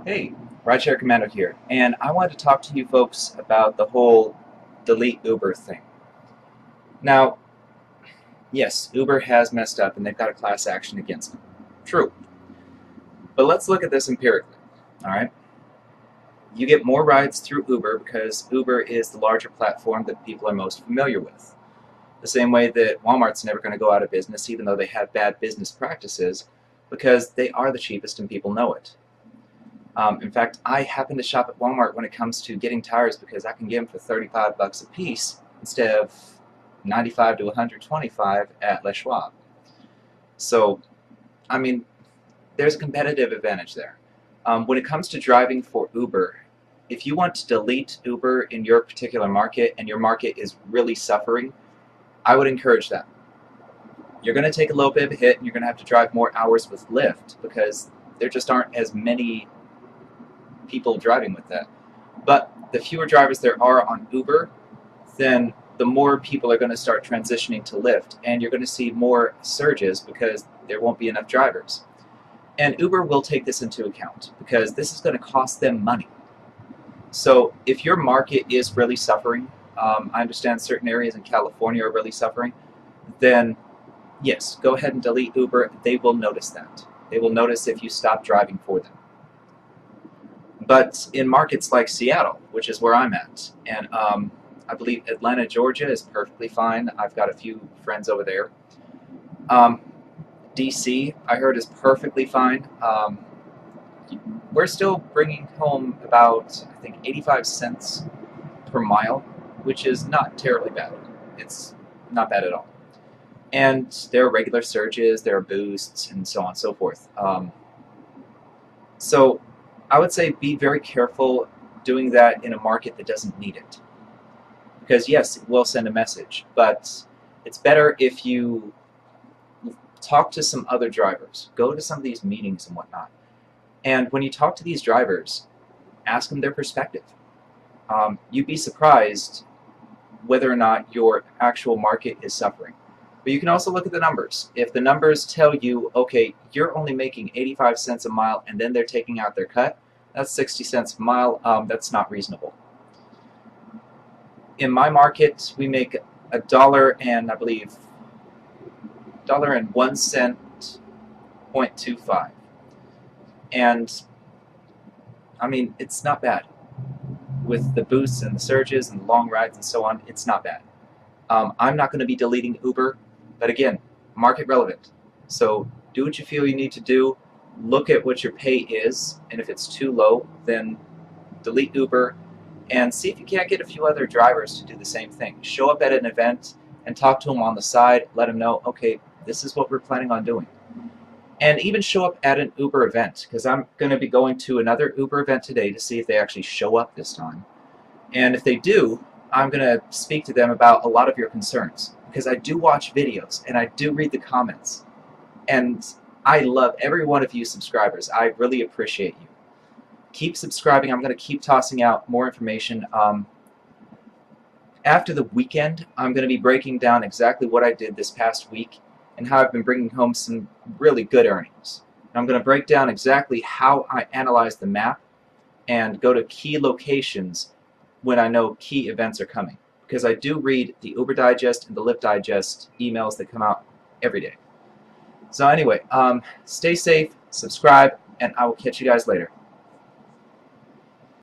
Hey, Rideshare Commando here, and I wanted to talk to you folks about the whole delete Uber thing. Now, yes, Uber has messed up and they've got a class action against them. True. But let's look at this empirically, alright? You get more rides through Uber because Uber is the larger platform that people are most familiar with. The same way that Walmart's never going to go out of business even though they have bad business practices because they are the cheapest and people know it. In fact, I happen to shop at Walmart when it comes to getting tires because I can get them for 35 bucks a piece instead of 95 to 125 at Les Schwab. So, I mean, there's a competitive advantage there. When it comes to driving for Uber, if you want to delete Uber in your particular market and your market is really suffering, I would encourage that. You're going to take a little bit of a hit and you're going to have to drive more hours with Lyft because there just aren't as many people driving with that. But the fewer drivers there are on Uber, then the more people are going to start transitioning to Lyft, and you're going to see more surges because there won't be enough drivers. And Uber will take this into account because this is going to cost them money. So if your market is really suffering, I understand certain areas in California are really suffering, then yes, go ahead and delete Uber. They will notice that. They will notice if you stop driving for them. But in markets like Seattle, which is where I'm at, and I believe Atlanta, Georgia is perfectly fine. I've got a few friends over there. DC, I heard, is perfectly fine. We're still bringing home about, I think, 85 cents per mile, which is not terribly bad. It's not bad at all. And there are regular surges, there are boosts, and so on and so forth. So I would say be very careful doing that in a market that doesn't need it. Because yes, it will send a message, but it's better if you talk to some other drivers. Go to some of these meetings and whatnot. And when you talk to these drivers, ask them their perspective. You'd be surprised whether or not your actual market is suffering. But you can also look at the numbers. If the numbers tell you, okay, you're only making 85 cents a mile and then they're taking out their cut, that's 60 cents a mile. That's not reasonable. In my market, we make $1 and I believe $1.01 0.25. And I mean, it's not bad. With the boosts and the surges and the long rides and so on, it's not bad. I'm not going to be deleting Uber, but again, market relevant. So do what you feel you need to do. Look at what your pay is, and if it's too low, then delete Uber and see if you can't get a few other drivers to do the same thing. Show up at an event and talk to them on the side. Let them know, okay, this is what we're planning on doing. And even show up at an Uber event, because I'm going to be going to another Uber event today to see if they actually show up this time. And if they do, I'm going to speak to them about a lot of your concerns, because I do watch videos and I do read the comments. And I love every one of you subscribers. I really appreciate you. Keep subscribing. I'm going to keep tossing out more information. After the weekend, I'm going to be breaking down exactly what I did this past week and how I've been bringing home some really good earnings. And I'm going to break down exactly how I analyze the map and go to key locations when I know key events are coming. Because I do read the Uber Digest and the Lyft Digest emails that come out every day. So anyway, stay safe, subscribe, and I will catch you guys later.